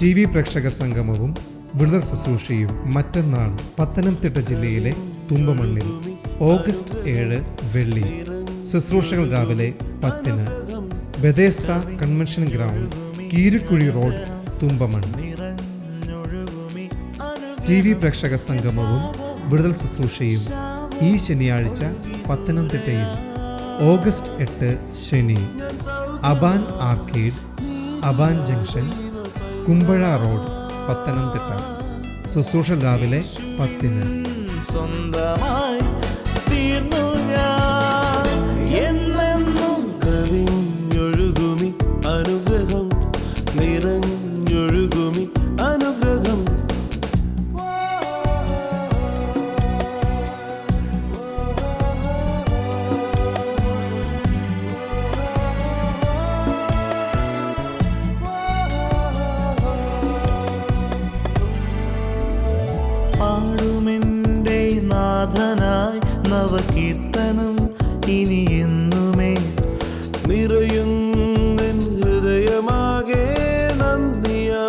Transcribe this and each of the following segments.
T V പ്രേക്ഷക സംഗമവും വിടുതൽ ശുശ്രൂഷയും മറ്റന്നാൾ പത്തനംതിട്ട ജില്ലയിലെ തുമ്പമണ്ണിൽ ഓഗസ്റ്റ് 7 വെള്ളി. ശുശ്രൂഷകൾ രാവിലെ 10-ന്. Bethesda convention ground, Keerikuzhi road, Thumpamon. T V പ്രേക്ഷക സംഗമവും വിടുതൽ ശുശ്രൂഷയും ഈ ശനിയാഴ്ച പത്തനംതിട്ടയിൽ ഓഗസ്റ്റ് 8 ശനി. Aban arcade, Aban junction, Kumbazha road, Pathanamthitta. ശുശ്രൂഷ രാവിലെ 10-ന്. സ്വന്തമായി തീർന്നു ഞാൻ, എന്നെന്നും കവിഞ്ഞൊഴുകുമി അനുഗ്രഹം, നിറഞ്ഞൊഴുകുമി അനുഗ്രഹം. പാടുമെൻ്റെ നാഥനായി നവകീർത്തനം ഇനി എന്നുമേ, നിറയുന്നെൻ ഹൃദയമാകെ നന്ദിയാ.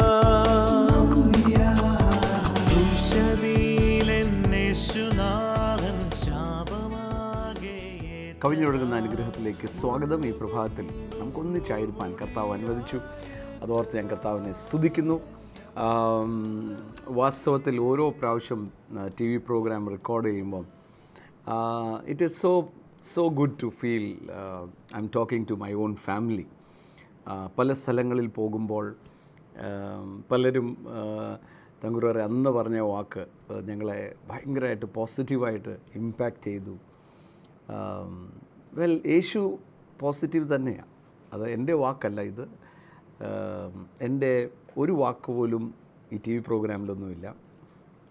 കവിഞ്ഞൊഴുകുന്ന അനുഗ്രഹത്തിലേക്ക് സ്വാഗതം. ഈ പ്രഭാതത്തിൽ നമുക്കൊന്നിച്ചായിരിക്കാൻ കർത്താവ് അനുവദിച്ചു. അതോർത്ത് ഞാൻ കർത്താവിനെ സ്തുതിക്കുന്നു. വാസ്തവത്തിൽ ഓരോ പ്രാവശ്യം ടി വി പ്രോഗ്രാം റെക്കോർഡ് ചെയ്യുമ്പം it is so good to feel I am talking to my own family. പല സ്ഥലങ്ങളിൽ പോകുമ്പോൾ പലരും തങ്കുറവരെ അന്ന് പറഞ്ഞ വാക്ക് ഞങ്ങളെ ഭയങ്കരമായിട്ട് പോസിറ്റീവായിട്ട് ഇമ്പാക്റ്റ് ചെയ്തു. യേശു പോസിറ്റീവ് തന്നെയാണ്. അത് എൻ്റെ വാക്കല്ല, ഇത് എൻ്റെ ഒരു വാക്ക് പോലും ഈ ടി വി പ്രോഗ്രാമിലൊന്നുമില്ല.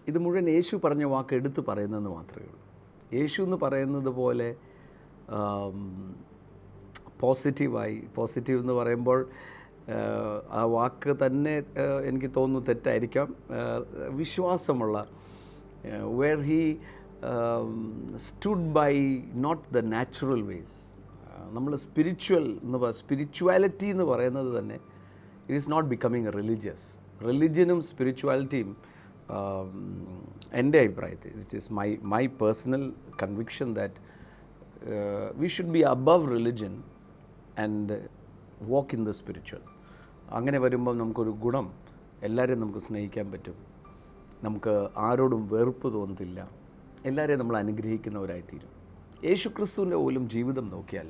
ഇത് മുഴുവൻ യേശു പറഞ്ഞ വാക്ക് എടുത്ത് പറയുന്നതെന്ന് മാത്രമേ ഉള്ളൂ. യേശു എന്ന് പറയുന്നത് പോലെ പോസിറ്റീവ് എന്ന് പറയുമ്പോൾ ആ വാക്ക് തന്നെ എനിക്ക് തോന്നുന്നു തെറ്റായിരിക്കാം. വിശ്വാസമുള്ള, where he stood by not the natural ways. നമ്മൾ സ്പിരിച്വാലിറ്റി എന്ന് പറയുന്നത് തന്നെ it is not becoming a റിലിജ്യനും സ്പിരിച്വാലിറ്റിയും എൻ്റെ അഭിപ്രായത്തിൽ it is my personal conviction that we should be above religion and walk in the spiritual. അങ്ങനെ വരുമ്പം നമുക്കൊരു ഗുണം, എല്ലാവരെയും നമുക്ക് സ്നേഹിക്കാൻ പറ്റും, നമുക്ക് ആരോടും വെറുപ്പ് തോന്നത്തില്ല, എല്ലാവരെയും നമ്മൾ അനുഗ്രഹിക്കുന്നവരായിത്തീരും. യേശു ക്രിസ്തുവിൻ്റെ പോലും ജീവിതം നോക്കിയാൽ,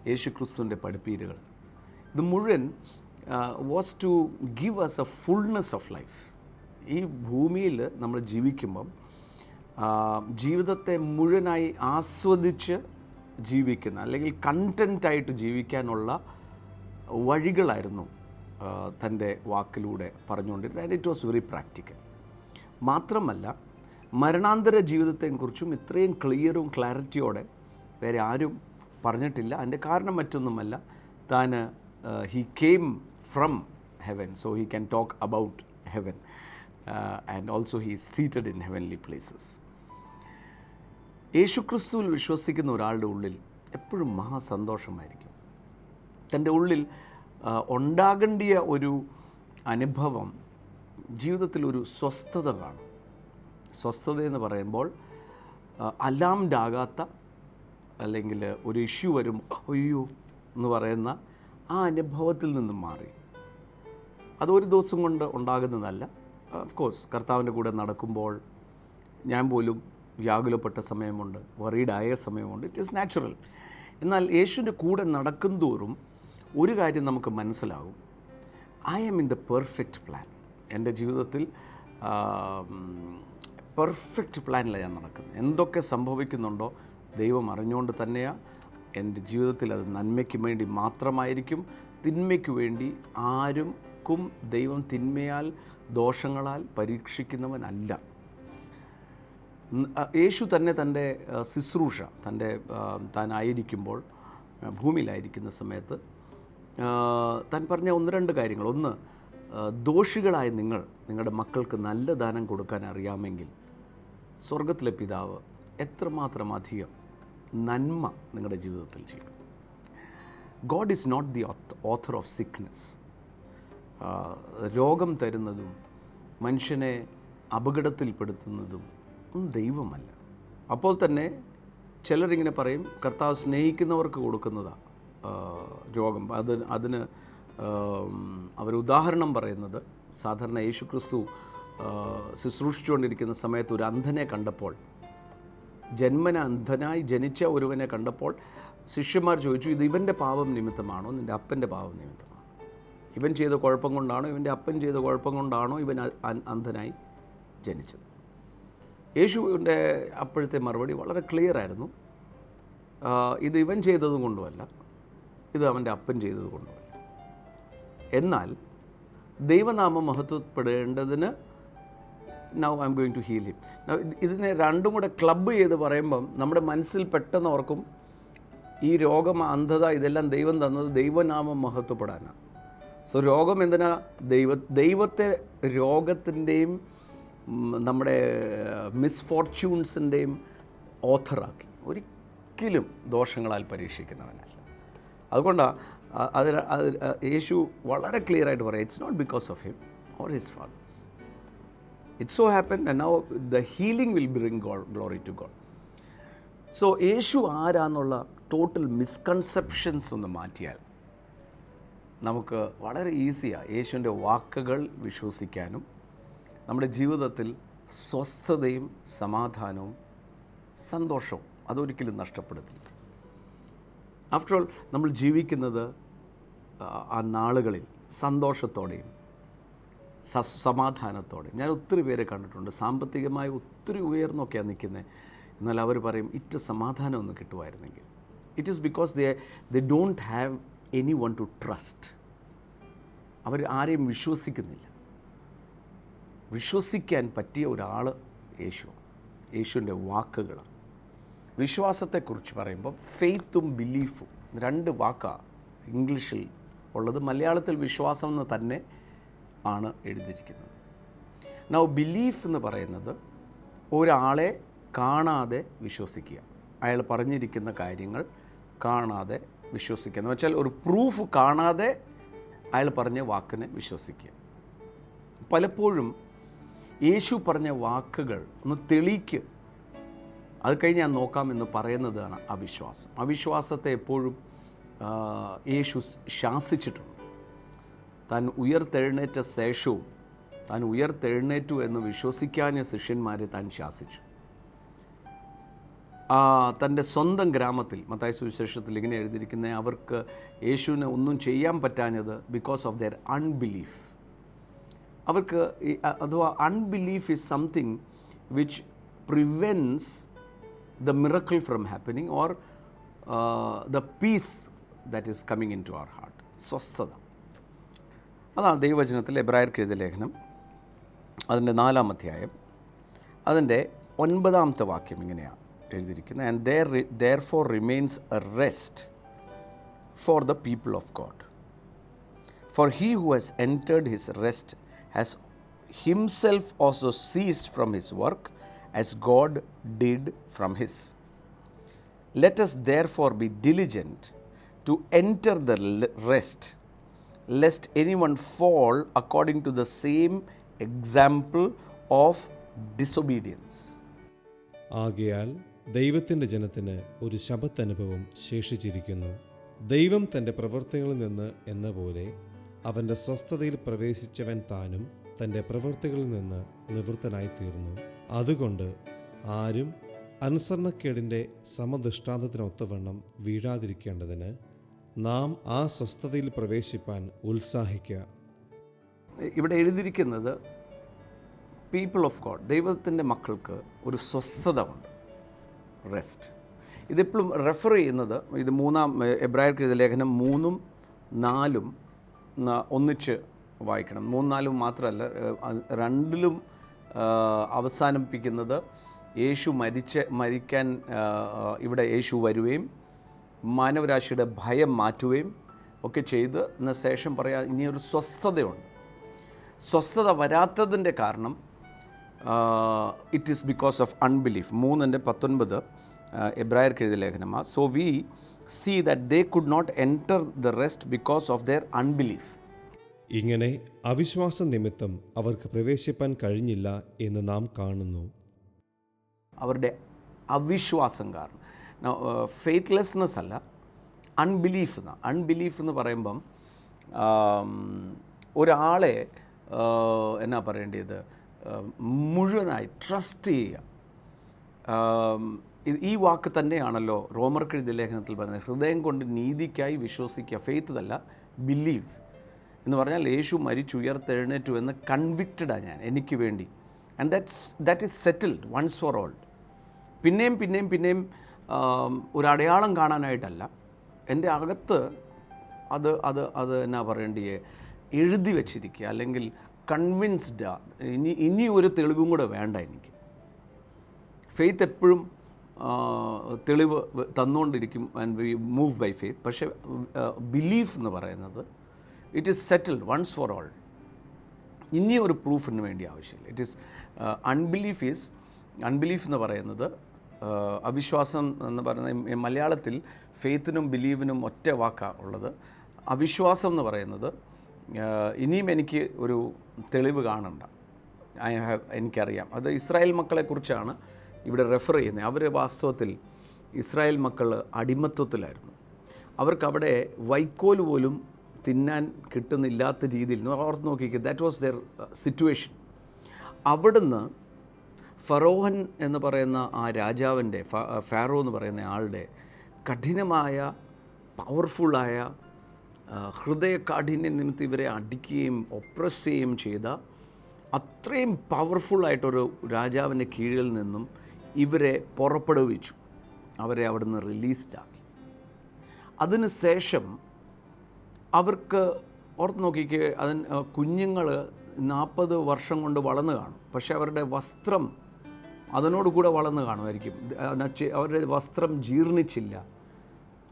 യേശു ക്രിസ്തുവിൻ്റെ പഠിപ്പീരുകൾ ഇത് മുഴുവൻ was to give us a fullness of life. ഈ ഭൂമിയിൽ നമ്മൾ ജീവിക്കുമ്പം ജീവിതത്തെ മുഴുവനായി ആസ്വദിച്ച് ജീവിക്കുന്ന, അല്ലെങ്കിൽ കണ്ടൻറ്റായിട്ട് ജീവിക്കാനുള്ള വഴികളായിരുന്നു തൻ്റെ വാക്കിലൂടെ പറഞ്ഞുകൊണ്ടിരുന്നത്. And it was very practical. മാത്രമല്ല, മരണാന്തര ജീവിതത്തെക്കുറിച്ചും ഇത്രയും ക്ലിയറും ക്ലാരിറ്റിയോടെ വേറെ ആരും പറഞ്ഞിട്ടില്ല. അതിൻ്റെ കാരണം മറ്റൊന്നുമല്ല, താൻ he came from heaven, so he can talk about heaven and also he is seated in heavenly places. യേശുക്രിസ്തുവിൽ വിശ്വസിക്കുന്ന ഒരാളുടെ ഉള്ളിൽ എപ്പോഴും മഹാസന്തോഷമായിരിക്കും. തൻ്റെ ഉള്ളിൽ ഉണ്ടാകേണ്ടിയ ഒരു അനുഭവം, ജീവിതത്തിലൊരു സ്വസ്ഥത കാണും. സ്വസ്ഥതയെന്ന് പറയുമ്പോൾ അലാംഡ് ആകാത്ത, അല്ലെങ്കിൽ ഒരു ഇഷ്യൂ വരും അയ്യോ എന്ന് പറയുന്ന ആ അനുഭവത്തിൽ നിന്നും മാറി. അതൊരു ദിവസം കൊണ്ട് ഉണ്ടാകുന്നതല്ല. ഓഫ് കോഴ്സ് കർത്താവിൻ്റെ കൂടെ നടക്കുമ്പോൾ ഞാൻ പോലും വ്യാകുലപ്പെട്ട സമയമുണ്ട്, വറീഡായ സമയമുണ്ട്. It is natural. എന്നാൽ യേശുവിൻ്റെ കൂടെ നടക്കും തോറും ഒരു കാര്യം നമുക്ക് മനസ്സിലാകും, I am in the perfect plan. എൻ്റെ ജീവിതത്തിൽ പെർഫെക്റ്റ് പ്ലാനിലാണ് ഞാൻ നടക്കുന്നത്. എന്തൊക്കെ സംഭവിക്കുന്നുണ്ടോ ദൈവം അറിഞ്ഞുകൊണ്ട് തന്നെയാണ്. എൻ്റെ ജീവിതത്തിൽ അത് നന്മയ്ക്ക് വേണ്ടി മാത്രമായിരിക്കും, തിന്മയ്ക്ക് വേണ്ടി ആർക്കും ദൈവം തിന്മയാൽ ദോഷങ്ങളാൽ പരീക്ഷിക്കുന്നവനല്ല. യേശു തന്നെ തൻ്റെ ശുശ്രൂഷ, താനായിരിക്കുമ്പോൾ, ഭൂമിയിലായിരിക്കുന്ന സമയത്ത് താൻ പറഞ്ഞ 1-2 കാര്യങ്ങൾ. ഒന്ന്, ദോഷികളായ നിങ്ങളുടെ മക്കൾക്ക് നല്ല ദാനം കൊടുക്കാൻ അറിയാമെങ്കിൽ സ്വർഗത്തിലെ പിതാവ് എത്രമാത്രം അധികം നന്മ നിങ്ങളുടെ ജീവിതത്തിൽ ചെയ്യും. God is not the author of sickness. രോഗം തരുന്നതും മനുഷ്യനെ അപകടത്തിൽപ്പെടുത്തുന്നതും ഒന്നും ദൈവമല്ല. അപ്പോൾ തന്നെ ചിലരിങ്ങനെ പറയും കർത്താവ് സ്നേഹിക്കുന്നവർക്ക് കൊടുക്കുന്നതാണ് രോഗം. അതിന് അവരുദാഹരണം പറയുന്നത് സാധാരണ യേശു ക്രിസ്തു ശുശ്രൂഷിച്ചുകൊണ്ടിരിക്കുന്ന സമയത്ത് ഒരു അന്ധനെ കണ്ടപ്പോൾ, ജന്മന അന്ധനായി ജനിച്ച ഒരുവനെ കണ്ടപ്പോൾ ശിഷ്യന്മാർ ചോദിച്ചു, ഇത് ഇവൻ്റെ പാപം നിമിത്തമാണോ നിൻ്റെ അപ്പൻ്റെ പാപം നിമിത്തമാണോ? ഇവൻ ചെയ്ത കുഴപ്പം കൊണ്ടാണോ ഇവൻ്റെ അപ്പൻ ചെയ്ത കുഴപ്പം കൊണ്ടാണോ ഇവൻ അന്ധനായി ജനിച്ചത്? യേശുവിൻ്റെ അപ്പോഴത്തെ മറുപടി വളരെ ക്ലിയർ ആയിരുന്നു. ഇത് ഇവൻ ചെയ്തത് കൊണ്ടുമല്ല, ഇത് അവൻ്റെ അപ്പൻ ചെയ്തത് കൊണ്ടുമല്ല. എന്നാൽ ദൈവനാമം മഹത്വപ്പെടേണ്ടതിന് now I am going to heal him. ഇതിനെ രണ്ടും കൂടെ ക്ലബ്ബ് ചെയ്ത് പറയുമ്പം നമ്മുടെ മനസ്സിൽ പെട്ടെന്ന് ഓർക്കും ഈ രോഗം, അന്ധത, ഇതെല്ലാം ദൈവം തന്നത് ദൈവനാമം മഹത്വപ്പെടാനാണ്. സോ രോഗം എന്തിനാ? ദൈവത്തെ രോഗത്തിൻ്റെയും നമ്മുടെ മിസ്ഫോർച്യൂൺസിൻ്റെയും ഓഥറാക്കി ഒരിക്കലും ദോഷങ്ങളാൽ പരീക്ഷിക്കുന്നവനല്ല. അതുകൊണ്ടാണ് യേശു വളരെ ക്ലിയർ ആയിട്ട് പറയാം, it's not because of him or his fathers. It so happen and now the healing will bring glory to God. So യേശു ആരാന്നുള്ള ടോട്ടൽ മിസ്കൺസെപ്ഷൻസ് ഒന്ന് മാറ്റിയാൽ നമുക്ക് വളരെ ഈസിയാണ് യേശുവിൻ്റെ വാക്കുകൾ വിശ്വസിക്കാനും നമ്മുടെ ജീവിതത്തിൽ സ്വസ്ഥതയും സമാധാനവും സന്തോഷവും അതൊരിക്കലും നഷ്ടപ്പെടുത്തില്ല. ആഫ്റ്റർ ഓൾ നമ്മൾ ജീവിക്കുന്നത് ആ നാളുകളിൽ സന്തോഷത്തോടെയും സമാധാനത്തോടെയും. ഞാൻ ഒത്തിരി പേരെ കണ്ടിട്ടുണ്ട്, സാമ്പത്തികമായി ഒത്തിരി ഉയർന്നൊക്കെയാണ് നിൽക്കുന്നത്, എന്നാൽ അവർ പറയും ഇറ്റ് സമാധാനം ഒന്ന് കിട്ടുമായിരുന്നെങ്കിൽ. It is because they don't have anyone to trust. അവർ ആരെയും വിശ്വസിക്കുന്നില്ല. വിശ്വസിക്കാൻ പറ്റിയ ഒരാൾ യേശുവിൻ്റെ വാക്കുകളാണ്. വിശ്വാസത്തെക്കുറിച്ച് പറയുമ്പോൾ ഫെയ്ത്തും ബിലീഫും രണ്ട് വാക്കാണ് ഇംഗ്ലീഷിൽ ഉള്ളത്. മലയാളത്തിൽ വിശ്വാസം എന്ന് തന്നെ ആണ് എഴുതിയിരിക്കുന്നത്. നൗ ബിലീഫ് എന്ന് പറയുന്നത് ഒരാളെ കാണാതെ വിശ്വസിക്കുക, അയാൾ പറഞ്ഞിരിക്കുന്ന കാര്യങ്ങൾ കാണാതെ വിശ്വസിക്കുക എന്ന് വെച്ചാൽ ഒരു പ്രൂഫ് കാണാതെ അയാൾ പറഞ്ഞ വാക്കിനെ വിശ്വസിക്കുക. പലപ്പോഴും യേശു പറഞ്ഞ വാക്കുകൾ ഒന്ന് തെളിയിക്ക്, അത് കഴിഞ്ഞ് ഞാൻ നോക്കാമെന്ന് പറയുന്നതാണ് അവിശ്വാസം. അവിശ്വാസത്തെ എപ്പോഴും യേശു ശാസിച്ചിട്ടുണ്ട്. താൻ ഉയർത്തെഴുന്നേറ്റ ശേഷവും താൻ ഉയർത്തെഴുന്നേറ്റു എന്ന് വിശ്വസിക്കാഞ്ഞ ശിഷ്യന്മാരെ താൻ ശാസിച്ചു. തൻ്റെ സ്വന്തം ഗ്രാമത്തിൽ മത്തായി സുവിശേഷത്തിൽ ഇങ്ങനെ എഴുതിയിരിക്കുന്നത്, അവർക്ക് യേശുവിന് ഒന്നും ചെയ്യാൻ പറ്റാഞ്ഞത് ബിക്കോസ് ഓഫ് ദെയർ അൺബിലീഫ്. അവർക്ക് അഥവാ unbelief is something which prevents the miracle from happening or the peace that is coming into our heart. സ്വസ്ഥത. അതാണ് ദൈവവചനത്തിൽ എബ്രായർക്ക് എഴുതിയ ലേഖനം അതിൻ്റെ 4-ാം അധ്യായം അതിൻ്റെ 9-ാമത്തെ വാക്യം ഇങ്ങനെയാണ് എഴുതിയിരിക്കുന്നത്. And therefore remains a rest for the people of God. For he who has entered his rest has himself also ceased from his work as God did from his. Let us therefore be diligent to enter the rest, lest anyone fall according to the same example of disobedience. ആകയാൽ ദൈവത്തിൻ്റെ ജനത്തിന് ഒരു ശബ്ബത്ത് അനുഭവം ശേഷിച്ചിരിക്കുന്നു. ദൈവം തൻ്റെ പ്രവൃത്തികളിൽ നിന്ന് എന്ന പോലെ അവൻ്റെ സ്വസ്ഥതയിൽ പ്രവേശിച്ചവൻ താനും തൻ്റെ പ്രവൃത്തികളിൽ നിന്ന് നിവൃത്തനായി തീർന്നു. അതുകൊണ്ട് ആരും അനുസരണക്കേടിൻ്റെ സമദൃഷ്ടാന്തത്തിനൊത്തവണ്ണം വീഴാതിരിക്കേണ്ടതിന് നാം ആ സ്വസ്ഥതയിൽ പ്രവേശിപ്പാൻ ഉത്സാഹിക്കുക. ഇവിടെ എഴുതിയിരിക്കുന്നത് പീപ്പിൾ ഓഫ് ഗോഡ്, ദൈവത്തിൻ്റെ മക്കൾക്ക് ഒരു സ്വസ്ഥത ഉണ്ട്, റെസ്റ്റ്. ഇതിപ്പോഴും റെഫർ ചെയ്യുന്നത് ഇത് 3-ാം എബ്രായർക്ക് എഴുതിയ ലേഖനം 3ഉം 4ഉം ഒന്നിച്ച് വായിക്കണം. 3-4 മാത്രമല്ല, 2ലും അവസാനിപ്പിക്കുന്നത് യേശു മരിക്കാൻ ഇവിടെ യേശു വരുകയും മാനവരാശിയുടെ ഭയം മാറ്റുകയും ഒക്കെ ചെയ്ത് എന്ന ശേഷം പറയാം ഇനിയൊരു സ്വസ്ഥതയുണ്ട്. സ്വസ്ഥത വരാത്തതിൻ്റെ കാരണം it is because of unbelief. 3:19 എബ്രായർക്ക് എഴുതിയ ലേഖനമാണ്. So we see that they could not enter the rest because of their unbelief. ഇങ്ങനെ അവിശ്വാസം നിമിത്തം അവർക്ക് പ്രവേശിപ്പാൻ കഴിഞ്ഞില്ല എന്ന് നാം കാണുന്നു. അവരുടെ അവിശ്വാസം കാരണം. ഫെയ്ത്ത്ലെസ്നെസ് അല്ല, അൺബിലീഫ് എന്ന് പറയുമ്പം ഒരാളെ എന്നാ പറയേണ്ടത്, മുഴുവനായി ട്രസ്റ്റ് ചെയ്യുക. ഈ വാക്ക് തന്നെയാണല്ലോ റോമർക്കെഴുതിയ ലേഖനത്തിൽ പറയുന്നത്, ഹൃദയം കൊണ്ട് നീതിക്കായി വിശ്വസിക്കുക. ഫെയ്ത്ത് അല്ല, ബിലീവ് എന്ന് പറഞ്ഞാൽ യേശു മരിച്ചു ഉയർത്തെഴുന്നേറ്റു എന്ന് കൺവിക്റ്റഡാണ് ഞാൻ, എനിക്ക് വേണ്ടി. And that is settled once for all. പിന്നെയും ഒരു അടയാളം കാണാനായിട്ടല്ല, എൻ്റെ അകത്ത് അത് എന്നാ പറയേണ്ടിയേ എഴുതി വച്ചിരിക്കുക, അല്ലെങ്കിൽ കൺവിൻസ്ഡ്. ഇനി ഒരു തെളിവും കൂടെ വേണ്ട എനിക്ക്. ഫെയ്ത്ത് എപ്പോഴും തെളിവ് തന്നുകൊണ്ടിരിക്കും, and we move by faith. പക്ഷേ ബിലീഫ് എന്ന് പറയുന്നത് it is settled once for all. ഇനി ഒരു പ്രൂഫിന് വേണ്ടി ആവശ്യമില്ല. ഇറ്റ് ഈസ് അൺബിലീഫ് എന്ന് പറയുന്നത്, അവിശ്വാസം എന്ന് പറയുന്നത് മലയാളത്തിൽ ഫെയ്ത്തിനും ബിലീവിനും ഒറ്റ വാക്കാണ് ഉള്ളത്. അവിശ്വാസം എന്ന് പറയുന്നത് ഇനിയും എനിക്ക് ഒരു തെളിവ് കാണണ്ട, എനിക്കറിയാം. അത് ഇസ്രായേൽ മക്കളെക്കുറിച്ചാണ് ഇവിടെ റെഫർ ചെയ്യുന്നത്. അവർ വാസ്തവത്തിൽ ഇസ്രായേൽ മക്കൾ അടിമത്വത്തിലായിരുന്നു. അവർക്കവിടെ വൈക്കോൽ പോലും തിന്നാൻ കിട്ടുന്നില്ലാത്ത രീതിയിൽ ഓർത്ത് നോക്കിക്കുക. That was their situation. അവിടുന്ന് ഫറോഹൻ എന്ന് പറയുന്ന ആ രാജാവിൻ്റെ, ഫാറോ എന്ന് പറയുന്ന ആളുടെ കഠിനമായ പവർഫുള്ളായ ഹൃദയകാഠിന്യം നിമിത്തം ഇവരെ അടിക്കുകയും ഒപ്രസ് ചെയ്യുകയും ചെയ്ത അത്രയും പവർഫുള്ളായിട്ടൊരു രാജാവിൻ്റെ കീഴിൽ നിന്നും ഇവരെ പുറപ്പെടുവിച്ചു. അവരെ അവിടുന്ന് റിലീസ്ഡാക്കി. അതിന് ശേഷം അവർക്ക് ഓർത്ത് നോക്കിക്ക്, കുഞ്ഞുങ്ങൾ 40 വർഷം കൊണ്ട് വളർന്നു കാണും. പക്ഷേ അവരുടെ വസ്ത്രം അതിനോടുകൂടെ വളർന്നു കാണുമായിരിക്കും. അവരുടെ വസ്ത്രം ജീർണിച്ചില്ല,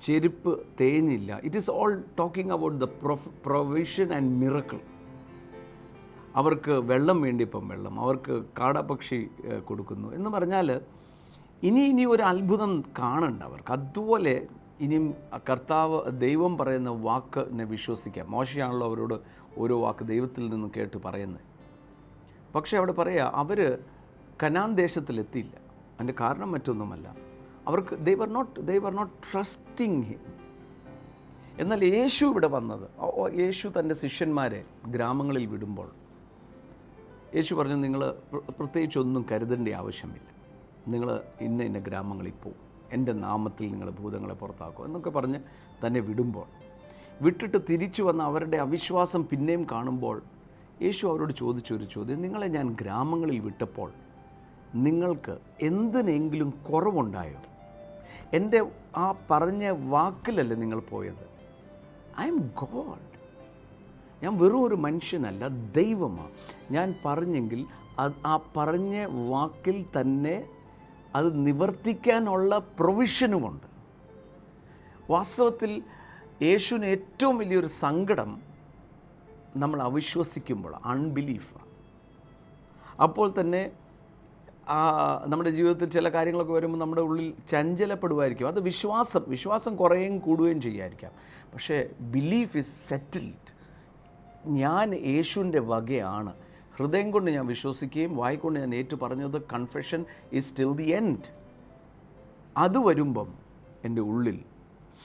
ചെരുപ്പ് തേഞ്ഞില്ല. It is all talking about the provision and miracle. അവർക്ക് വെള്ളം വേണ്ടിയപ്പം വെള്ളം, അവർക്ക് കാടപക്ഷി കൊടുക്കുന്നു എന്ന് പറഞ്ഞാൽ ഇനി ഒരു അത്ഭുതം കാണണ്ട അവർക്ക്. അതുപോലെ ഇനിയും കർത്താവ് ദൈവം പറയുന്ന വാക്കിനെ വിശ്വസിക്കാം. മോശയാണല്ലോ അവരോട് ഓരോ വാക്ക് ദൈവത്തിൽ നിന്ന് കേട്ട് പറയുന്നത്. പക്ഷേ അവിടെ പറയുക, അവർ കനാൻ ദേശത്തിലെത്തിയില്ല. അതിൻ്റെ കാരണം മറ്റൊന്നുമല്ല, അവർക്ക് they were not trusting him. എന്നാൽ യേശു ഇവിടെ വന്നത്, യേശു തൻ്റെ ശിഷ്യന്മാരെ ഗ്രാമങ്ങളിൽ വിടുമ്പോൾ യേശു പറഞ്ഞു, നിങ്ങൾ പ്രത്യേകിച്ചൊന്നും കരുതേണ്ട ആവശ്യമില്ല, നിങ്ങൾ ഇന്ന ഗ്രാമങ്ങളിൽ പോകും, എൻ്റെ നാമത്തിൽ നിങ്ങൾ ഭൂതങ്ങളെ പുറത്താക്കും എന്നൊക്കെ പറഞ്ഞ് തന്നെ വിടുമ്പോൾ, വിട്ടിട്ട് തിരിച്ചു വന്ന അവരുടെ അവിശ്വാസം പിന്നെയും കാണുമ്പോൾ യേശു അവരോട് ചോദിച്ചൊരു ചോദ്യം, നിങ്ങളെ ഞാൻ ഗ്രാമങ്ങളിൽ വിട്ടപ്പോൾ നിങ്ങൾക്ക് എന്തിനെങ്കിലും കുറവുണ്ടായോ? എൻ്റെ ആ പറഞ്ഞ വാക്കിലല്ലേ നിങ്ങൾ പോയത്? I M God. ഞാൻ വെറും ഒരു മനുഷ്യനല്ല, ദൈവമാണ്. ഞാൻ പറഞ്ഞെങ്കിൽ ആ പറഞ്ഞ വാക്കിൽ തന്നെ അത് നിവർത്തിക്കാനുള്ള പ്രൊവിഷനുമുണ്ട്. വാസ്തവത്തിൽ യേശുവിന് ഏറ്റവും വലിയൊരു സങ്കടം നമ്മൾ അവിശ്വസിക്കുമ്പോൾ, അൺബിലീഫാണ്. അപ്പോൾ തന്നെ നമ്മുടെ ജീവിതത്തിൽ ചില കാര്യങ്ങളൊക്കെ വരുമ്പോൾ നമ്മുടെ ഉള്ളിൽ ചഞ്ചലപ്പെടുമായിരിക്കും. അത് വിശ്വാസം കുറയുകയും കൂടുകയും ചെയ്യായിരിക്കാം. പക്ഷേ ബിലീഫ് ഈസ് സെറ്റിൽഡ്. ഞാൻ യേശുവിൻ്റെ വകയാണ്, ഹൃദയം കൊണ്ട് ഞാൻ വിശ്വസിക്കുകയും വായിക്കൊണ്ട് ഞാൻ ഏറ്റു പറഞ്ഞത്, confession is still the end. അത് വരുമ്പം എൻ്റെ ഉള്ളിൽ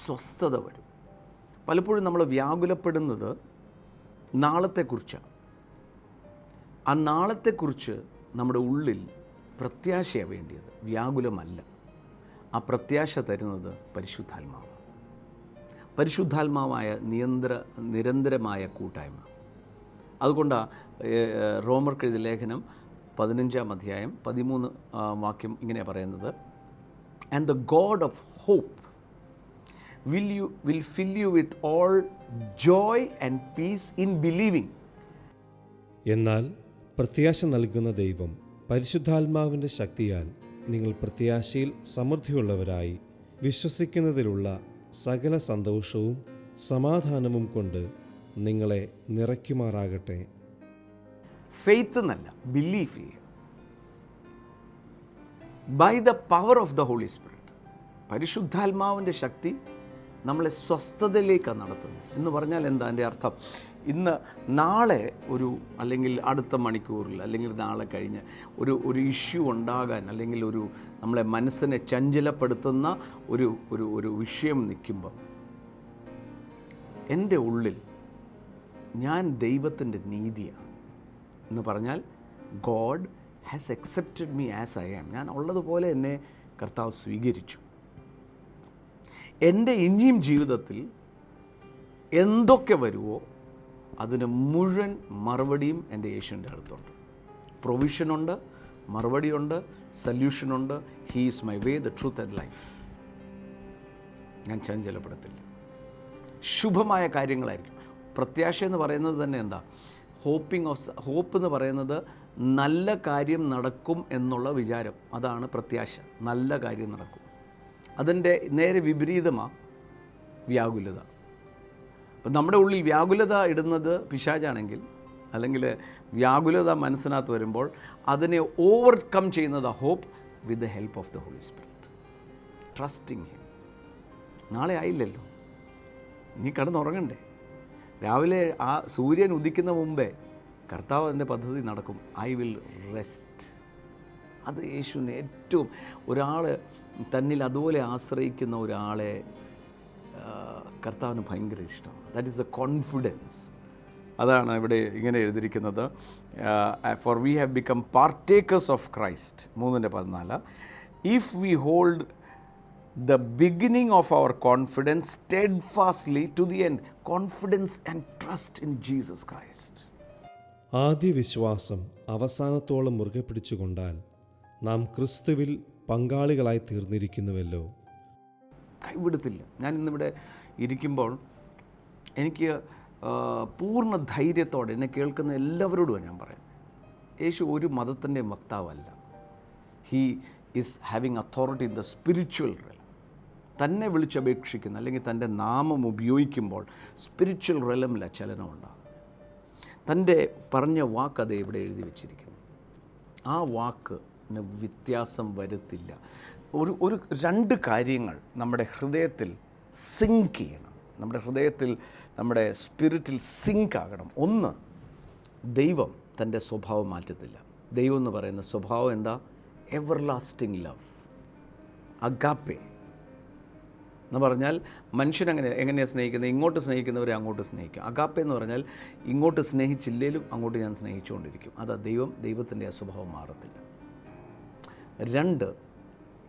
സ്വസ്ഥത വരും. പലപ്പോഴും നമ്മൾ വ്യാകുലപ്പെടുന്നത് നാളത്തെക്കുറിച്ചാണ്. ആ നാളത്തെക്കുറിച്ച് നമ്മുടെ ഉള്ളിൽ പ്രത്യാശയാണ് വേണ്ടിയത്, വ്യാകുലമല്ല. ആ പ്രത്യാശ തരുന്നത് പരിശുദ്ധാത്മാവാണ്. പരിശുദ്ധാത്മാവായ നിരന്തരമായ കൂട്ടായ്മ. അതുകൊണ്ടാണ് റോമർക്കെഴുതിയ ലേഖനം 15-ാം അധ്യായം 13 വാക്യം ഇങ്ങനെ പറയുന്നത്, and the God of hope will fill you with all joy and peace in believing. എന്നാൽ പ്രത്യാശ നൽകുന്ന ദൈവം പരിശുദ്ധാത്മാവിൻ്റെ ശക്തിയാൽ നിങ്ങൾ പ്രത്യാശയിൽ സമൃദ്ധിയുള്ളവരായി വിശ്വസിക്കുന്നതിലുള്ള സകല സന്തോഷവും സമാധാനവും കൊണ്ട് നിങ്ങളെ നിറയ്ക്കുമാറാകട്ടെ. ഫെയ്ത്ത് എന്നല്ല, ബിലീഫ് ചെയ്യുക. By the power of the Holy Spirit. പരിശുദ്ധാത്മാവിൻ്റെ ശക്തി നമ്മളെ സ്വസ്ഥതയിലേക്കാണ് നടത്തുന്നത്. എന്ന് പറഞ്ഞാൽ എന്താ എൻ്റെ അർത്ഥം? ഇന്ന് നാളെ അല്ലെങ്കിൽ അടുത്ത മണിക്കൂറിൽ അല്ലെങ്കിൽ നാളെ കഴിഞ്ഞ് ഒരു ഇഷ്യൂ ഉണ്ടാകാൻ അല്ലെങ്കിൽ നമ്മളെ മനസ്സിനെ ചഞ്ചലപ്പെടുത്തുന്ന ഒരു വിഷയം നിൽക്കുമ്പോൾ എൻ്റെ ഉള്ളിൽ ഞാൻ ദൈവത്തിൻ്റെ നീതിയാണ് എന്ന് പറഞ്ഞാൽ God has accepted me as I am. ഞാൻ ഉള്ളതുപോലെ എന്നെ കർത്താവ് സ്വീകരിച്ചു. എൻ്റെ ഇനിയും ജീവിതത്തിൽ എന്തൊക്കെ വരുമോ അതിന് മുഴുവൻ മറുപടിയും എൻ്റെ യേശുവിൻ്റെ അടുത്തുണ്ട്. പ്രൊവിഷനുണ്ട്, മറുപടിയുണ്ട്, സൊല്യൂഷനുണ്ട്. He is my way, the truth and life. ഞാൻ ചഞ്ചലപ്പെടത്തില്ല. ശുഭമായ കാര്യങ്ങളായിരിക്കും. പ്രത്യാശ എന്ന് പറയുന്നത് തന്നെ എന്താ? ഹോപ്പ് എന്ന് പറയുന്നത് നല്ല കാര്യം നടക്കും എന്നുള്ള വിചാരം. അതാണ് പ്രത്യാശ. നല്ല കാര്യം നടക്കും. അതിൻ്റെ നേരെ വിപരീതമാണ് വ്യാകുലത. അപ്പം നമ്മുടെ ഉള്ളിൽ വ്യാകുലത ഇടുന്നത് പിശാചാണെങ്കിൽ, അല്ലെങ്കിൽ വ്യാകുലത മനസ്സിനകത്ത് വരുമ്പോൾ അതിനെ ഓവർകം ചെയ്യുന്നത് hope with the help of the Holy Spirit. Trusting him. നാളെ ആയില്ലല്ലോ, നീ കിടന്നുറങ്ങണ്ടേ? രാവിലെ ആ സൂര്യൻ ഉദിക്കുന്ന മുമ്പേ കർത്താവ് അതിൻ്റെ പദ്ധതി നടക്കും. I will rest. അത് യേശുവിന് ഏറ്റവും ഒരാൾ തന്നിൽ അതുപോലെ ആശ്രയിക്കുന്ന ഒരാളെ കർത്താവിന് ഭയങ്കര ഇഷ്ടമാണ്. That is a confidence. അതാണ് ഇവിടെ ഇങ്ങനെ എഴുതിയിരിക്കുന്നത്. For we have become partakers of Christ. 3:14. If we hold the beginning of our confidence steadfastly to the end. Confidence and trust in Jesus Christ. ആദ്യ വിശ്വാസം അവസാനത്തോളം മുറുകെ പിടിച്ചുകൊണ്ടാൽ നാം ക്രിസ്തുവിൽ പങ്കാളികളായി തീർന്നിരിക്കുന്നുവല്ലോ. കൈവിടത്തില്ല. ഞാൻ ഇന്നിവിടെ ഇരിക്കുമ്പോൾ എനിക്ക് പൂർണ്ണ ധൈര്യത്തോടെ എന്നെ കേൾക്കുന്ന എല്ലാവരോടുമാണ് ഞാൻ പറയുന്നത്, യേശു ഒരു മതത്തിൻ്റെയും വക്താവല്ല. He is having authority in the spiritual realm. തന്നെ വിളിച്ചപേക്ഷിക്കുന്ന അല്ലെങ്കിൽ തൻ്റെ നാമം ഉപയോഗിക്കുമ്പോൾ സ്പിരിച്വൽ റെലമില്ല ചലനമുണ്ടാകും. തൻ്റെ പറഞ്ഞ വാക്ക് അത് ഇവിടെ എഴുതി വച്ചിരിക്കുന്നു. ആ വാക്കിന് വ്യത്യാസം വരുത്തില്ല. ഒരു രണ്ട് കാര്യങ്ങൾ നമ്മുടെ ഹൃദയത്തിൽ സിങ്ക് ചെയ്യണം. നമ്മുടെ ഹൃദയത്തിൽ, നമ്മുടെ സ്പിരിറ്റിൽ സിങ്ക് ആകണം. ഒന്ന്, ദൈവം തൻ്റെ സ്വഭാവം മാറ്റത്തില്ല. ദൈവം എന്ന് പറയുന്ന സ്വഭാവം എന്താ? എവർലാസ്റ്റിംഗ് ലവ്, അഗാപ്പെ എന്ന് പറഞ്ഞാൽ മനുഷ്യൻ എങ്ങനെയാണ് സ്നേഹിക്കുന്നത്? ഇങ്ങോട്ട് സ്നേഹിക്കുന്നവരെ അങ്ങോട്ട് സ്നേഹിക്കും. അഗാപ്പെ എന്ന് പറഞ്ഞാൽ ഇങ്ങോട്ട് സ്നേഹിച്ചില്ലേലും അങ്ങോട്ട് ഞാൻ സ്നേഹിച്ചുകൊണ്ടിരിക്കും. അതാ ദൈവത്തിൻ്റെ ആ സ്വഭാവം മാറത്തില്ല. രണ്ട്,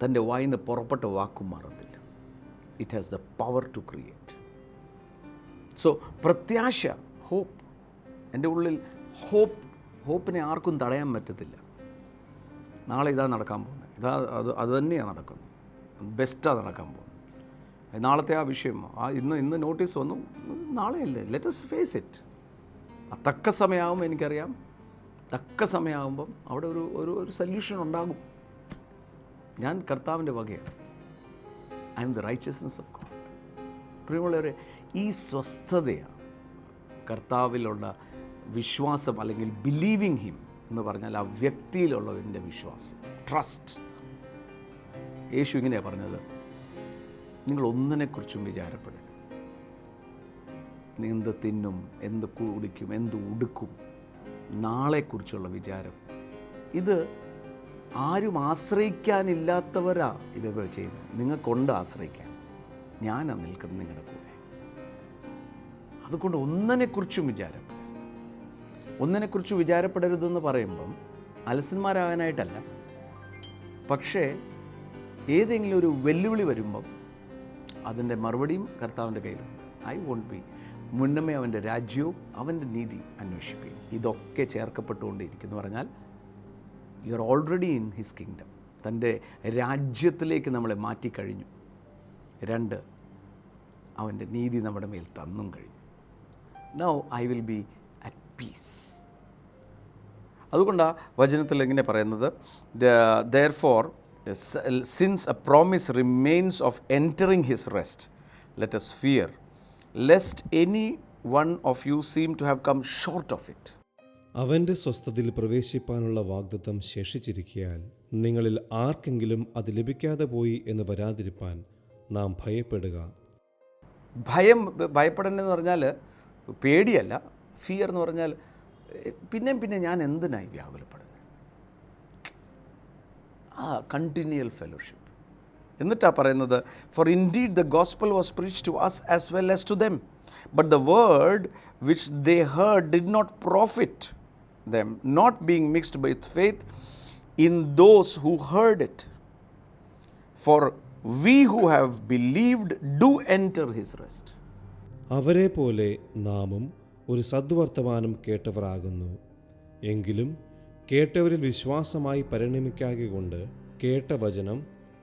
തൻ്റെ വായിന്ന് പുറപ്പെട്ട വാക്കും മാറത്തില്ല. It has the power to create. So പ്രത്യാശ, ഹോപ്പ്. എൻ്റെ ഉള്ളിൽ ഹോപ്പിനെ ആർക്കും തടയാൻ പറ്റത്തില്ല. നാളെ ഇതാ നടക്കാൻ പോകുന്നത്, അത് തന്നെയാണ് നടക്കുന്നത്, ബെസ്റ്റാണ് നടക്കാൻ പോകുന്നത്. നാളത്തെ ആ വിഷയം ഇന്ന് നോട്ടീസ് വന്നു, നാളെയല്ലേ, ലെറ്റ് us ഫേസ് ഇറ്റ്. തക്ക സമയമാകുമ്പോൾ എനിക്കറിയാം, തക്ക സമയമാകുമ്പം അവിടെ ഒരു സൊല്യൂഷൻ ഉണ്ടാകും. ഞാൻ കർത്താവിൻ്റെ വകയാണ്. I am the righteousness of God. പ്രിയമുള്ളവരെ, ഈ സ്വസ്ഥതയാണ് കർത്താവിലുള്ള വിശ്വാസം, അല്ലെങ്കിൽ ബിലീവിങ് ഹിം എന്ന് പറഞ്ഞാൽ ആ വ്യക്തിയിലുള്ളതിൻ്റെ വിശ്വാസം, ട്രസ്റ്റ്. യേശു ഇങ്ങനെയാണ് പറഞ്ഞത്, നിങ്ങൾ ഒന്നിനെക്കുറിച്ചും വിചാരപ്പെടരുത്. എന്ത് തിന്നും, എന്ത് കുടിക്കും, എന്ത് ഉടുക്കും, നാളെക്കുറിച്ചുള്ള വിചാരം. ഇത് ആരും ആശ്രയിക്കാനില്ലാത്തവരാ ഇതൊക്കെ ചെയ്യുന്നത്. നിങ്ങൾക്കൊണ്ട് ആശ്രയിക്കാൻ. ഞാനാണ് നിൽക്കുന്നത് നിങ്ങളുടെ കൂടെ. അതുകൊണ്ട് ഒന്നിനെക്കുറിച്ചും വിചാരപ്പെടരുത്. ഒന്നിനെക്കുറിച്ച് വിചാരപ്പെടരുതെന്ന് പറയുമ്പം അലസന്മാരാകാനായിട്ടല്ല, പക്ഷേ ഏതെങ്കിലും ഒരു വെല്ലുവിളി വരുമ്പം അതിൻ്റെ മറുപടിയും കർത്താവിൻ്റെ കയ്യിലുണ്ട്. I won't be. മുന്നമേ അവൻ്റെ രാജ്യവും അവൻ്റെ നീതി അന്വേഷിക്കുകയും ഇതൊക്കെ ചേർക്കപ്പെട്ടുകൊണ്ടേയിരിക്കും എന്ന് പറഞ്ഞാൽ you are already in his kingdom. തൻ്റെ രാജ്യത്തിലേക്ക് നമ്മളെ മാറ്റിക്കഴിഞ്ഞു. രണ്ട്, അവൻ്റെ നീതി നമ്മുടെ മേൽ തന്നും കഴിഞ്ഞു. Now I will be at peace. അതുകൊണ്ടാണ് വചനത്തിൽ ഇങ്ങനെ പറയുന്നത്, therefore since a promise remains of entering his rest, let us fear lest any one of you seem to have come short of it. അവൻ്റെ സ്വസ്ഥതയിൽ പ്രവേശിപ്പാനുള്ള വാഗ്ദത്തം ശേഷിച്ചിരിക്കയാൽ നിങ്ങളിൽ ആർക്കെങ്കിലും അത് ലഭിക്കാതെ പോയി എന്ന് വരാതിരിപ്പാൻ നാം ഭയപ്പെടുക. ഭയപ്പെടേണ്ടതെന്ന് പറഞ്ഞാൽ പേടിയല്ല, ഫിയർ എന്ന് പറഞ്ഞാൽ പിന്നെ ഞാൻ എന്തിനായി വ്യാകുലപ്പെടുന്നത്? Continual fellowship. എന്നിട്ടാണ് പറയുന്നത്, for indeed the gospel was preached to us as well as to them, but the word which they heard did not profit them, not being mixed with faith in those who heard it. For we who have believed do enter his rest. അവരെ പോലെ നാമും ഒരു സദ്വർത്തമാനം കേട്ടവർ ആകുന്നു. എങ്കിലും കേട്ടവരിൽ വിശ്വാസമായി പരിണമിക്കാകൊണ്ട് കേട്ട വചനം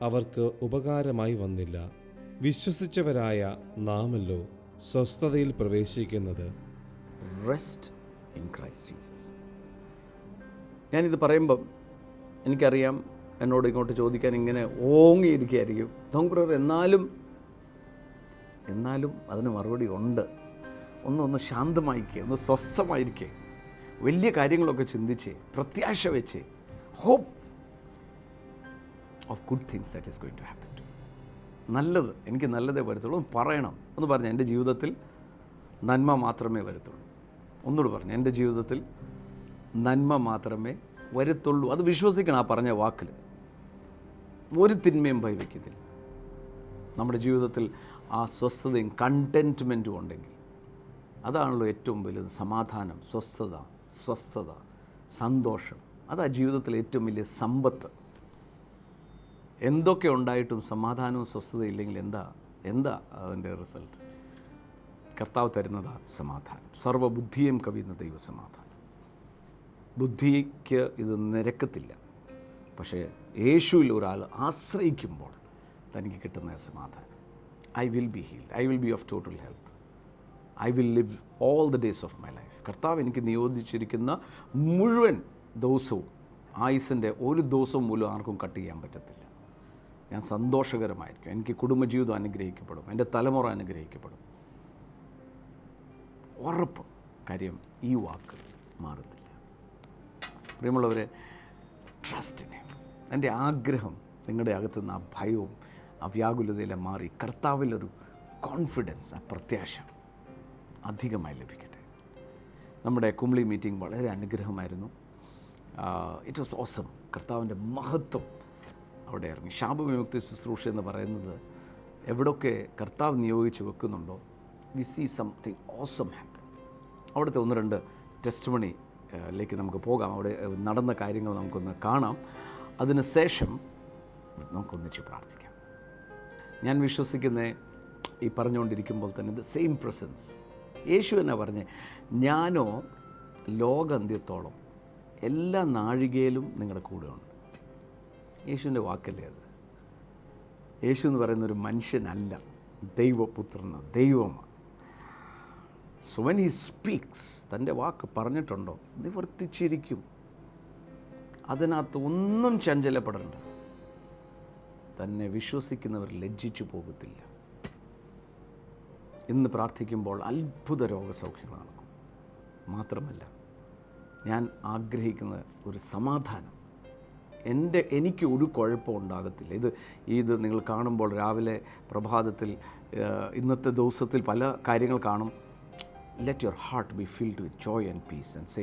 അവർക്ക് ഉപകാരമായി വന്നില്ല. വിശ്വസിച്ചവരായ നാമല്ലോ സ്വസ്ഥതയിൽ പ്രവേശിക്കുന്നത്. Rest in Christ Jesus. ഞാനിത് പറയുമ്പം എനിക്കറിയാം എന്നോട് ഇങ്ങോട്ട് ചോദിക്കാൻ ഇങ്ങനെ ഓങ്ങിയിരിക്കുകയായിരിക്കും, ബ്രദർ എന്നാലും അതിന് മറുപടി ഉണ്ട്. ഒന്ന് ശാന്തമായിരിക്കുക, ഒന്ന് സ്വസ്ഥമായിരിക്കുക, വലിയ കാര്യങ്ങളൊക്കെ ചിന്തിച്ച് പ്രത്യാശ വെച്ച് hope of good things that is going to happen to. നല്ലത് എനിക്ക് നല്ലതേ വരത്തുള്ളൂ. ഒന്ന് പറഞ്ഞാൽ എൻ്റെ ജീവിതത്തിൽ നന്മ മാത്രമേ വരത്തുള്ളൂ. ഒന്നുകൂടി പറഞ്ഞു, എൻ്റെ ജീവിതത്തിൽ നന്മ മാത്രമേ വരത്തുള്ളൂ. അത് വിശ്വസിക്കണം. ആ പറഞ്ഞ വാക്കിൽ ഒരു തിന്മയും ഭയവയ്ക്കത്തില്ല. നമ്മുടെ ജീവിതത്തിൽ ആ സ്വസ്ഥതയും കണ്ടെൻറ്റ്മെൻറ്റും ഉണ്ടെങ്കിൽ അതാണല്ലോ ഏറ്റവും വലുത്. സമാധാനം, സ്വസ്ഥത, സന്തോഷം, അതാ ജീവിതത്തിലെ ഏറ്റവും വലിയ സമ്പത്ത്. എന്തൊക്കെ ഉണ്ടായിട്ടും സമാധാനവും സ്വസ്ഥതയും ഇല്ലെങ്കിൽ എന്താ അതിൻ്റെ റിസൾട്ട്? കർത്താവ് തരുന്നതാ സമാധാനം. സർവ്വബുദ്ധിയും കവിയുന്ന ദൈവസമാധാനം. ബുദ്ധിക്ക് ഇത് നിരക്കത്തില്ല. പക്ഷേ യേശുവിൽ ഒരാൾ ആശ്രയിക്കുമ്പോൾ തനിക്ക് കിട്ടുന്ന സമാധാനം. I will B healed, I will B of total health, I will live all the days of my life. കർത്താവ് എനിക്ക് നിയോഗിച്ചിരിക്കുന്ന മുഴുവൻ ദിവസവും, ആയുസിൻ്റെ ഒരു ദിവസവും മൂലം ആർക്കും കട്ട് ചെയ്യാൻ പറ്റത്തില്ല. ഞാൻ സന്തോഷകരമായിരിക്കും. എനിക്ക് കുടുംബജീവിതം അനുഗ്രഹിക്കപ്പെടും, എൻ്റെ തലമുറ അനുഗ്രഹിക്കപ്പെടും. ഉറപ്പ്. കാര്യം ഈ വാക്ക് മാറത്തില്ല. പ്രിയമുള്ളവരെ, ട്രസ്റ്റിനെ, എൻ്റെ ആഗ്രഹം നിങ്ങളുടെ അകത്തുനിന്ന് ആ ഭയവും ആ വ്യാകുലതയിലെ മാറി കർത്താവിലൊരു കോൺഫിഡൻസ്, ആ പ്രത്യാശ അധികമായി ലഭിക്കട്ടെ. നമ്മുടെ കുംളി മീറ്റിംഗ് വളരെ അനുഗ്രഹമായിരുന്നു. It was awesome. കർത്താവിൻ്റെ മഹത്വം അവിടെ ഇറങ്ങി. ശാപവിമുക്തി ശുശ്രൂഷ എന്ന് പറയുന്നത് എവിടെയൊക്കെ കർത്താവ് നിയോഗിച്ച് വെക്കുന്നുണ്ടോ, we see something awesome happen. അവിടുത്തെ 1-2 ടെസ്റ്റിമണിയിലേക്ക് നമുക്ക് പോകാം. അവിടെ നടന്ന കാര്യങ്ങൾ നമുക്കൊന്ന് കാണാം. അതിനുശേഷം നമുക്കൊന്നിച്ച് പ്രാർത്ഥിക്കാം. ഞാൻ വിശ്വസിക്കുന്ന ഈ പറഞ്ഞുകൊണ്ടിരിക്കുമ്പോൾ തന്നെ ദ സെയിം പ്രസൻസ്. യേശു എന്നാ പറഞ്ഞ്, ഞാനോ ലോകാന്ത്യത്തോളം എല്ലാ നാഴികയിലും നിങ്ങളുടെ കൂടെ ഉണ്ട്. യേശുവിൻ്റെ വാക്കല്ലേ അത്? യേശു എന്ന് പറയുന്നൊരു മനുഷ്യനല്ല, ദൈവപുത്രനാണ്, ദൈവമാണ്. സോ വെൻ ഹി സ്പീക്സ്, തൻ്റെ വാക്ക് പറഞ്ഞിട്ടുണ്ടോ നിവർത്തിച്ചിരിക്കും. അതിനകത്ത് ഒന്നും ചഞ്ചലപ്പെടേണ്ട. തന്നെ വിശ്വസിക്കുന്നവർ ലജ്ജിച്ചു പോകത്തില്ല. ഇന്ന് പ്രാർത്ഥിക്കുമ്പോൾ അത്ഭുത രോഗസൗഖ്യങ്ങൾ നടക്കും. മാത്രമല്ല, ഞാൻ ആഗ്രഹിക്കുന്ന ഒരു സമാധാനം, എനിക്ക് ഒരു കുഴപ്പം ഉണ്ടാകത്തില്ല. ഇത് നിങ്ങൾ കാണുമ്പോൾ രാവിലെ പ്രഭാതത്തിൽ ഇന്നത്തെ ദിവസത്തിൽ പല കാര്യങ്ങൾ കാണും. Let your heart be filled with Joy and piece and say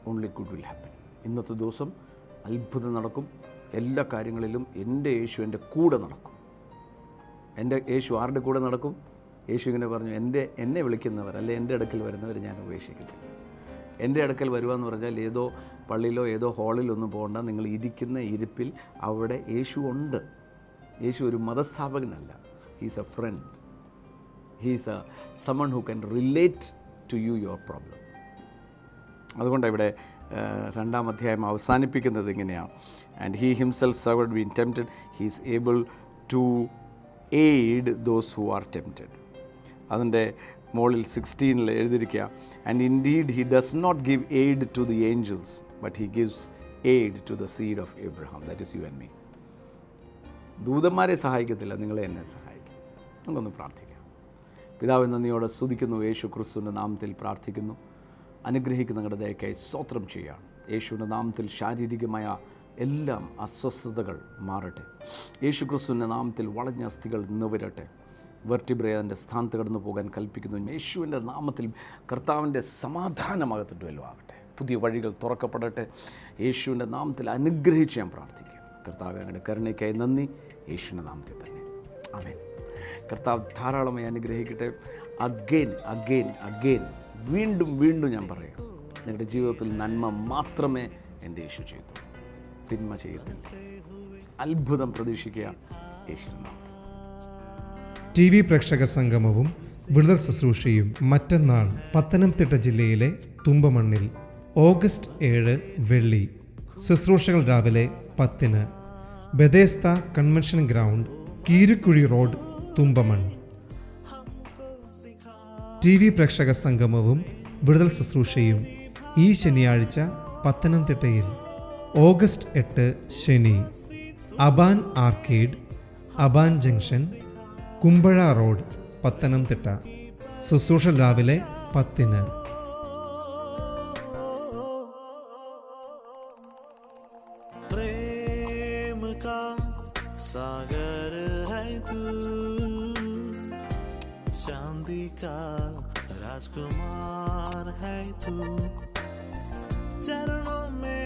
only good will happen. ഇന്നത്തെ ദിവസം അത്ഭുതം നടക്കും. എല്ലാ കാര്യങ്ങളിലും എൻ്റെ യേശു എൻ്റെ കൂടെ നടക്കും. എൻ്റെ യേശു ആരുടെ കൂടെ നടക്കും? യേശു ഇങ്ങനെ പറഞ്ഞു, എന്നെ വിളിക്കുന്നവർ, അല്ലെ എൻ്റെ അടുക്കൽ വരുന്നവർ ഞാൻ ഉപേക്ഷിക്കുന്നില്ല. എൻ്റെ അടുക്കൽ വരുവാന്ന് പറഞ്ഞാൽ ഏതോ പള്ളിയിലോ ഏതോ ഹാളിലൊന്നും പോകണ്ട. നിങ്ങൾ ഇരിക്കുന്ന ഇരിപ്പിൽ അവിടെ യേശു ഉണ്ട്. യേശു ഒരു മതസ്ഥാപകനല്ല. He's a friend. He's a someone who can relate to you your problem. അതുകൊണ്ടാണ് ഇവിടെ 2-ാം അധ്യായം അവസാനിപ്പിക്കുന്നത് ഇങ്ങനെയാണ്. And he himself suffered been tempted, he is able to aid those who are tempted. അതിൻ്റെ മുകളിൽ 16 എഴുതിയിരിക്കുക, and indeed he does not give aid to the angels but he gives aid to the seed of Abraham, that is you and me. ദൂതന്മാരെ സഹായിക്കത്തില്ല, നിങ്ങളെ എന്നെ സഹായിക്കും. നമുക്കൊന്ന് പ്രാർത്ഥിക്കാം. പിതാവ് നന്ദിയോടെ സ്തുതിക്കുന്നു. യേശു ക്രിസ്തുവിൻ്റെ നാമത്തിൽ പ്രാർത്ഥിക്കുന്നു. അനുഗ്രഹിക്കുന്ന നിങ്ങളുടെ ദയക്കായി സ്തോത്രം ചെയ്യുകയാണ്. യേശുവിൻ്റെ നാമത്തിൽ ശാരീരികമായ എല്ലാം അസ്വസ്ഥതകൾ മാറട്ടെ. യേശു ക്രിസ്തുവിൻ്റെ നാമത്തിൽ വളഞ്ഞ അസ്ഥികൾ നിവരട്ടെ. വെർട്ടിബ്രേ അതിൻ്റെ സ്ഥാനത്ത് കടന്നു പോകാൻ കൽപ്പിക്കുന്നു. യേശുവിൻ്റെ നാമത്തിൽ കർത്താവിൻ്റെ സമാധാനമാകത്തിട്ടുമല്ലോ ആകട്ടെ. പുതിയ വഴികൾ തുറക്കപ്പെടട്ടെ. യേശുവിൻ്റെ നാമത്തിൽ അനുഗ്രഹിച്ച് ഞാൻ പ്രാർത്ഥിക്കുക. കർത്താവ് അങ്ങയുടെ കരുണയ്ക്കായി നന്ദി. യേശുവിൻ്റെ നാമത്തിൽ തന്നെ ആമേൻ. കർത്താവ് ധാരാളമായി അനുഗ്രഹിക്കട്ടെ. അഗെയിൻ വീണ്ടും വീണ്ടും ഞാൻ പറയാം, നിങ്ങളുടെ ജീവിതത്തിൽ നന്മ മാത്രമേ എൻ്റെ യേശു ചെയ്തു, തിന്മ ചെയ്തില്ല. അത്ഭുതം പ്രതീക്ഷിക്കുക യേശുവിൻ്റെ നാമത്തിൽ. TV പ്രേക്ഷക സംഗമവും വിടുതൽ ശുശ്രൂഷയും മറ്റന്നാൾ പത്തനംതിട്ട ജില്ലയിലെ തുമ്പമണ്ണിൽ ഓഗസ്റ്റ് 7 വെള്ളി. ശുശ്രൂഷകൾ രാവിലെ 10-ന്. Bethesda convention ground, Keerikuzhi road, Thumpamon. TV പ്രേക്ഷക സംഗമവും വിടുതൽ ശുശ്രൂഷയും ഈ ശനിയാഴ്ച പത്തനംതിട്ടയിൽ ഓഗസ്റ്റ് 8 ശനി. Aban arcade, Aban junction, Kumbazha road, Pathanamthitta. ശുശ്രൂഷ രാവിലെ 10-ന്. प्रेम का सागर है तू, चांदी का राजकुमार है तू, चरणों में